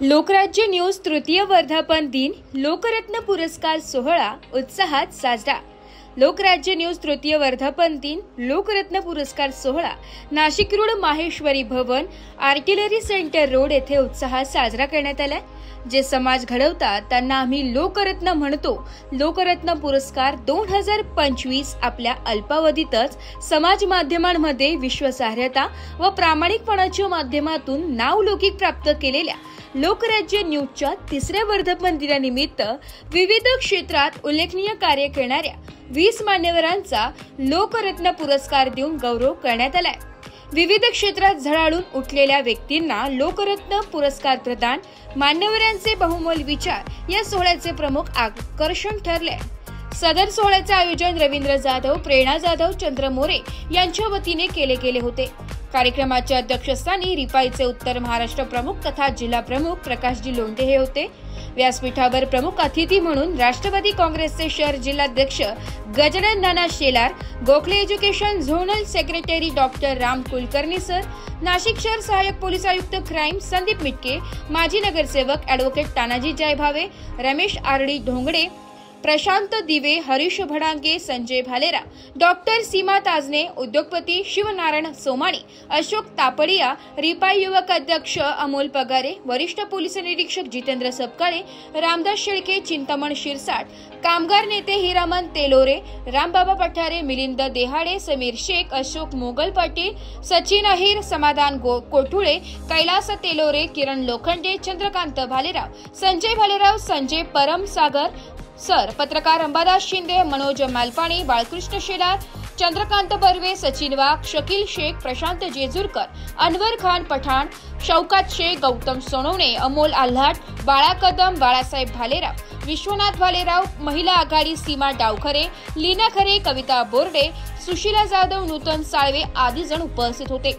Lokrajya news तृतीय वर्धापन दिन लोकरत्न पुरस्कार सोहळा उत्साहात साजरा। लोकराज्य न्यूज तृतीय वर्धापन दिन लोकरत्न पुरस्कार सोहळा नाशिक रोड माहेश्वरी भवन आर्टिलरी सेंटर रोड येथे उत्साहात साजरा करण्यात आला। जे समाज घडवतात त्यांना आम्ही लोकरत्न म्हणतो। लोकरत्न पुरस्कार 2025 आपल्या अल्पावधीतच समाज माध्यमांमध्ये विश्वासार्हता व प्रामाणिकपणाच्या माध्यमातून नावलौकिक प्राप्त केलेल्या लोकराज्य न्यूजच्या तिसऱ्या वर्धापन दिनानिमित्त विविध क्षेत्रात उल्लेखनीय कार्य करणाऱ्या 20 मान्यवरांचा लोकरत्न पुरस्कार देऊन गौरव करण्यात आलाय। विविध क्षेत्रात झळाळून उठलेल्या व्यक्तींना लोकरत्न पुरस्कार प्रदान, मान्यवरांचे बहुमोल विचार या सोहळ्याचे प्रमुख आकर्षण ठरले। सदर सोहळ्याचे आयोजन रवींद्र जाधव, प्रेरणा जाधव, चंद्र मोरे यांच्या वतीने केले गेले होते। कार्यक्रमाच्या अध्यक्षस्थानी रिपाईचे उत्तर महाराष्ट्र प्रमुख तथा जिल्हा प्रमुख प्रकाशजी लोंढे हे होते। व्यासपीठावर प्रमुख अतिथी म्हणून राष्ट्रवादी काँग्रेसचे शहर जिल्हाध्यक्ष Gajanan Nana Shelar, Gokhale education zonal secretary doctor Ram Kulkarni sir, Nashik शहर सहाय्यक पोलीस आयुक्त क्राईम संदीप मिटके, माजी नगरसेवक advocate Tanaji Jaybhave, Ramesh R D Dhongde, Prashant Dive, Harish Bhadange, Sanjay Bhalerao, doctor Seema Tajne, उद्योगपती शिवनारायण सोमाणी, अशोक तापडिया, रिपाई युवक अध्यक्ष अमोल पगारे, वरिष्ठ पोलीस निरीक्षक जितेंद्र सपकाळे, रामदास शेळके, चिंतामण शिरसाट, कामगार नेते हिरामन तेलोरे, रामबाबा पठारे, मिलिंद देहाडे, समीर शेख, अशोक मोगल पाटील, सचिन अहिर, समाधान कोठुळे, कैलास तेलोरे, किरण लोखंडे, चंद्रकांत भालेराव, संजय भालेराव, संजय परमसागर सर, पत्रकार अंबादास शिंदे, मनोज मालपाणी, बाळकृष्ण शेलार, चंद्रकांत बर्वे, सचिन वाघ, शकील शेख, प्रशांत जेजुरकर, अनवर खान पठाण, शौकत शेख, गौतम सोनवणे, अमोल आल्हाट, बाळा कदम, बाळासाहेब भालेराव, विश्वनाथ भालेराव, महिला आघाडी सीमा डावखरे, लीना खरे, कविता बोर्डे, सुशीला जाधव, नूतन साळवे आदी जण उपस्थित होते।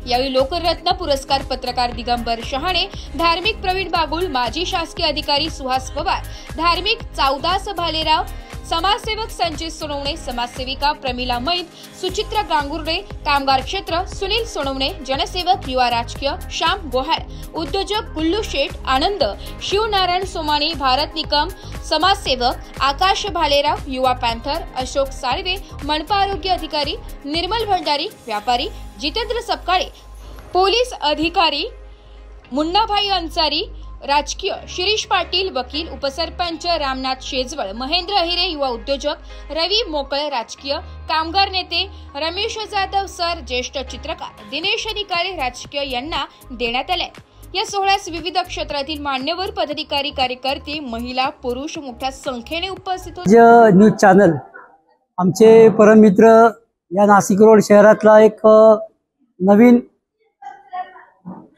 यावेळी लोकरत्न पुरस्कार पत्रकार दिगंबर शहाणे, धार्मिक प्रवीण बागुल, माजी शासकीय अधिकारी सुहास पवार, धार्मिक चौदास भालेराव, समाजसेवक संजय सोनवणे, समाजसेविका प्रमिला मैत, सुचित्रा गांगुर्डे, कामगार क्षेत्र सुनील सोनवणे, जनसेवक युवा राजकीय श्याम गोहाळ, उद्योजक गुल्लू शेठ, आनंद शिवनारायण सोमाणी, भारत निकम, समाजसेवक आकाश भालेराव, युवा पॅन्थर अशोक साळवे, मनपा आरोग्य अधिकारी निर्मल भंडारी, व्यापारी जितेंद्र सपकाळे, पोलीस अधिकारी मुन्नाभाई अन्सारी, राजकीय शिरीष पाटील, वकील उपसरपंच रामनाथ शेजवळ, महेंद्र अहिरे, युवा उद्योजक रवी मोकळ, राजकीय कामगार नेते रमेश जाधव सर, ज्येष्ठ चित्रकार दिनेश अधिकारी राजकीय यांना देण्यात आले। या सोहळ्यास विविध क्षेत्रातील मान्यवर पदाधिकारी, कार्यकर्ते, महिला, पुरुष मोठ्या संख्येने उपस्थित होते। न्यूज चॅनल आमचे परममित्र या नाशिक रोड शहरातला एक नवीन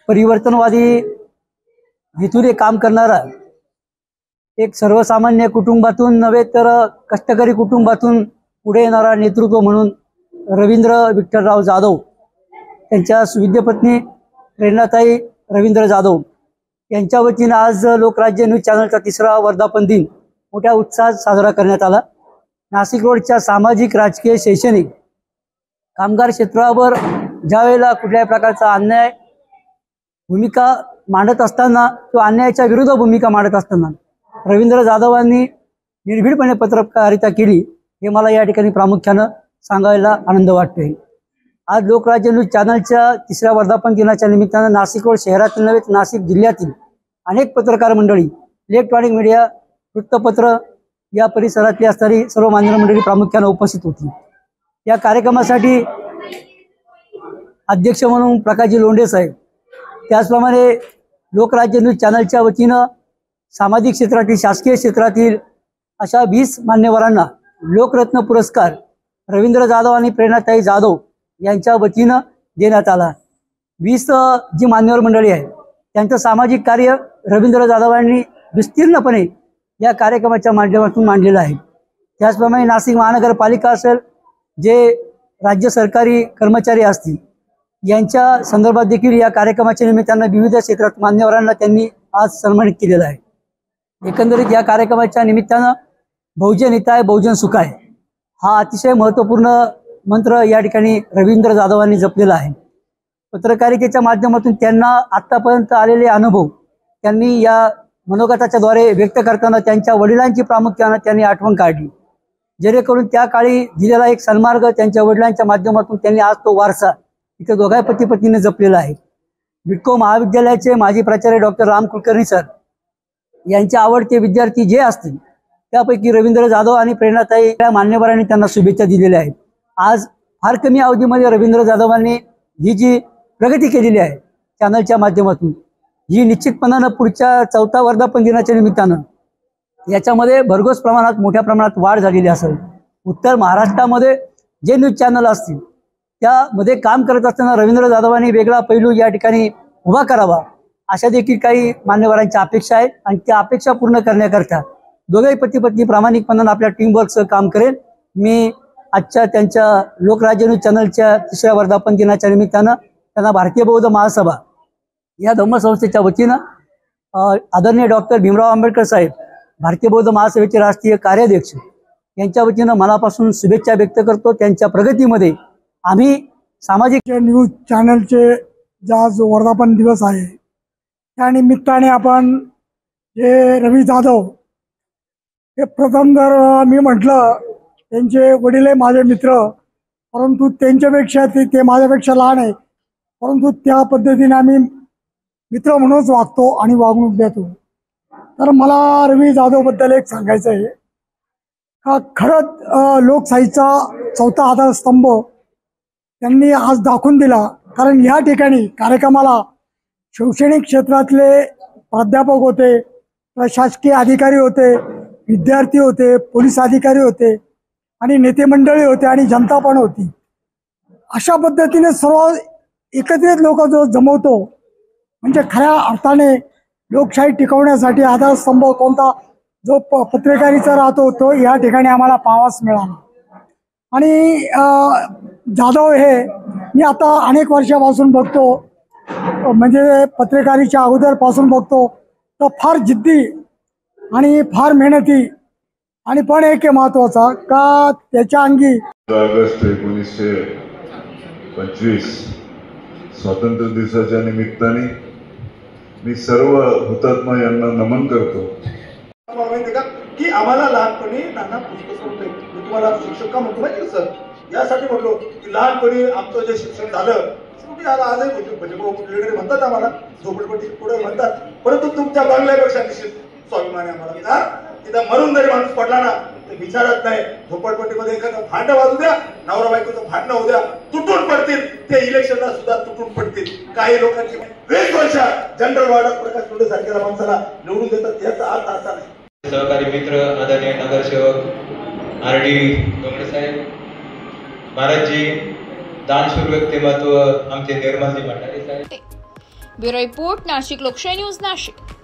परिवर्तनवादी हेतूने काम करणारा, एक सर्वसामान्य कुटुंबातून नव्हे तर कष्टकरी कुटुंबातून पुढे येणारा नेतृत्व म्हणून रवींद्र विठ्ठलराव जाधव, त्यांच्या सुविद्य पत्नी प्रेरणाताई रवींद्र जाधव यांच्या वतीने आज लोकराज्य न्यूज चॅनलचा तिसरा वर्धापन दिन मोठ्या उत्साहात साजरा करण्यात आला। नाशिक रोडच्या सामाजिक, राजकीय, शैक्षणिक, कामगार क्षेत्रावर ज्या वेळेला कुठल्याही प्रकारचा अन्याय भूमिका मांडत असताना किंवा अन्यायाच्या विरुद्ध भूमिका मांडत असताना रवींद्र जाधवांनी निर्भीडपणे पत्रकारिता केली, हे मला या ठिकाणी प्रामुख्यानं सांगायला आनंद वाटतोय। आज लोकराज्य न्यूज चॅनलच्या तिसऱ्या वर्धापन दिनाच्या निमित्तानं नाशिक रोड शहरातील नव्हे तर नाशिक जिल्ह्यातील अनेक पत्रकार मंडळी, इलेक्ट्रॉनिक मीडिया, वृत्तपत्र या परिसरातली असणारी सर्व मान्यवर मंडळी प्रामुख्यानं उपस्थित होती। या कार्यक्रमासाठी अध्यक्ष म्हणून प्रकाशजी लोंढे साहेब, त्याचप्रमाणे लोकराज्य न्यूज चॅनलच्या वतीनं सामाजिक क्षेत्रातील, शासकीय क्षेत्रातील अशा 20 मान्यवरांना लोकरत्न पुरस्कार रवींद्र जाधव आणि प्रेरणाताई जाधव यांच्या वतीनं देण्यात आला। 20 जी मान्यवर मंडळी आहे त्यांचं सामाजिक कार्य रवींद्र जाधवांनी विस्तीर्णपणे या कार्यक्रमाच्या माध्यमातून मांडलेलं आहे। त्याचप्रमाणे नाशिक महानगरपालिका असेल, जे राज्य सरकारी कर्मचारी असतील, यांच्या संदर्भात देखील या कार्यक्रमाच्या निमित्तानं विविध क्षेत्रात मान्यवरांना त्यांनी आज सन्मानित केलेलं आहे। एकंदरीत या कार्यक्रमाच्या निमित्तानं बहुजन हिताय बहुजन सुखाय हा अतिशय महत्त्वपूर्ण मंत्र या ठिकाणी रवींद्र जाधवांनी जपलेला आहे। पत्रकारितेच्या माध्यमातून त्यांना आतापर्यंत आलेले अनुभव त्यांनी या मनोगताच्या द्वारे व्यक्त करताना त्यांच्या वडिलांची प्रामुख्यानं त्यांनी आठवण काढली, जेणेकरून त्या काळी दिलेला एक सन्मार्ग त्यांच्या वडिलांच्या माध्यमातून त्यांनी आज तो वारसा इथे दोघाही पती पत्नीने जपलेला आहे. बिटको महाविद्यालयाचे माजी प्राचार्य डॉक्टर राम कुलकर्णी सर यांचे आवडते विद्यार्थी जे असतील त्यापैकी रवींद्र जाधव आणि प्रेरणाताई या मान्यवरांनी त्यांना शुभेच्छा दिलेल्या आहेत. आज फार कमी अवधीमध्ये रवींद्र जाधवांनी ही जी प्रगती केलेली आहे चॅनलच्या माध्यमातून, ही निश्चितपणानं पुढच्या 4था वर्धापन दिनाच्या निमित्तानं याच्यामध्ये भरघोस प्रमाणात मोठ्या प्रमाणात वाढ झालेली असेल. उत्तर महाराष्ट्रामध्ये जे न्यूज चॅनल असतील त्यामध्ये काम करत असताना रवींद्र जाधवांनी वेगळा पैलू या ठिकाणी उभा करावा अशा देखील काही मान्यवरांच्या अपेक्षा आहेत आणि त्या अपेक्षा पूर्ण करण्याकरता दोघेही पती पत्नी प्रामाणिकपणानं आपल्या टीमवर्कचं काम करेल. मी आजच्या त्यांच्या लोकराज्य न्यूज चॅनलच्या 3ऱ्या वर्धापन दिनाच्या निमित्तानं त्यांना भारतीय बौद्ध महासभा या धम्मसंस्थेच्या वतीनं आदरणीय डॉक्टर भीमराव आंबेडकर साहेब भारतीय बौद्ध महासभेचे राष्ट्रीय कार्याध्यक्ष यांच्या वतीनं मनापासून शुभेच्छा व्यक्त करतो. त्यांच्या प्रगतीमध्ये आम्ही सामाजिक न्यूज चॅनलचे जो आज वर्धापन दिवस आहे त्या निमित्ताने आपण जे रवी जाधव हे प्रथम जर मी म्हटलं त्यांचे वडील आहे माझे मित्र, परंतु त्यांच्यापेक्षा ते माझ्यापेक्षा लहान आहे, परंतु त्या पद्धतीने आम्ही मित्र म्हणूनच वागतो आणि वागणूक देतो. तर मला रवी जाधवबद्दल एक सांगायचं आहे का खरंच लोकशाहीचा 4था आधारस्तंभ त्यांनी आज दाखवून दिला. कारण या ठिकाणी कार्यक्रमाला शैक्षणिक क्षेत्रातले प्राध्यापक होते, प्रशासकीय अधिकारी होते, विद्यार्थी होते, पोलीस अधिकारी होते आणि नेते मंडळी होते आणि जनता पण होती. अशा पद्धतीने सर्व एकत्रित लोक जो जमवतो म्हणजे खऱ्या अर्थाने लोकशाही टिकवण्यासाठी आधारस्तंभ कोणता जो पत्रकारिता राहतो तो या ठिकाणी आम्हाला पाहावाच मिळाला. आणि जाधव हे मी आता अनेक वर्षापासून बघतो, म्हणजे पत्रकारितेच्या अगोदरपासून बघतो, तर फार जिद्दी आणि फार मेहनती आणि पण एक महत्त्वाचा का त्याच्या अंगी ऑगस्ट 1925 स्वातंत्र्य दिवसाच्या निमित्ताने मी सर्व हुतात्मा यांना नमन करतो. की आम्हाला लहानपणी नाना पुस्तक होते, मी तुम्हाला शिक्षक का म्हणतो माहिती सर, यासाठी म्हटलो की लहानपणी आमचं जे शिक्षण झालं आजही कुठे म्हणतात आम्हाला झोपडपट्टी पुढे म्हणतात, परंतु तुमच्या बंगल्यापेक्षा निश्चित स्वाभिमान आहे आम्हाला. तिथं मरून जरी माणूस पडला ना ते विचारत नाही. झोपडपट्टीमध्ये एखादं भांडं वाजू द्या, नवरा बायकोचं भांडणं होऊ द्या, तुटून पडतील ते, इलेक्शनला सुद्धा तुटून पडतील. काही लोकांची 20 वर्ष जनरल वार्डात प्रकाश टोडे सारख्या माणसाला निवडून देतात, याचा अर्थ असा नाही. सहकारी मित्र आदरणीय नगरसेवक RD डोंगरे साहेब, महाराजजी, दानशूर व्यक्तिमत्व आमचे निर्मलजी भंडारे साहेब. ब्युरो रिपोर्ट, नाशिक लोकशाही न्यूज, नाशिक.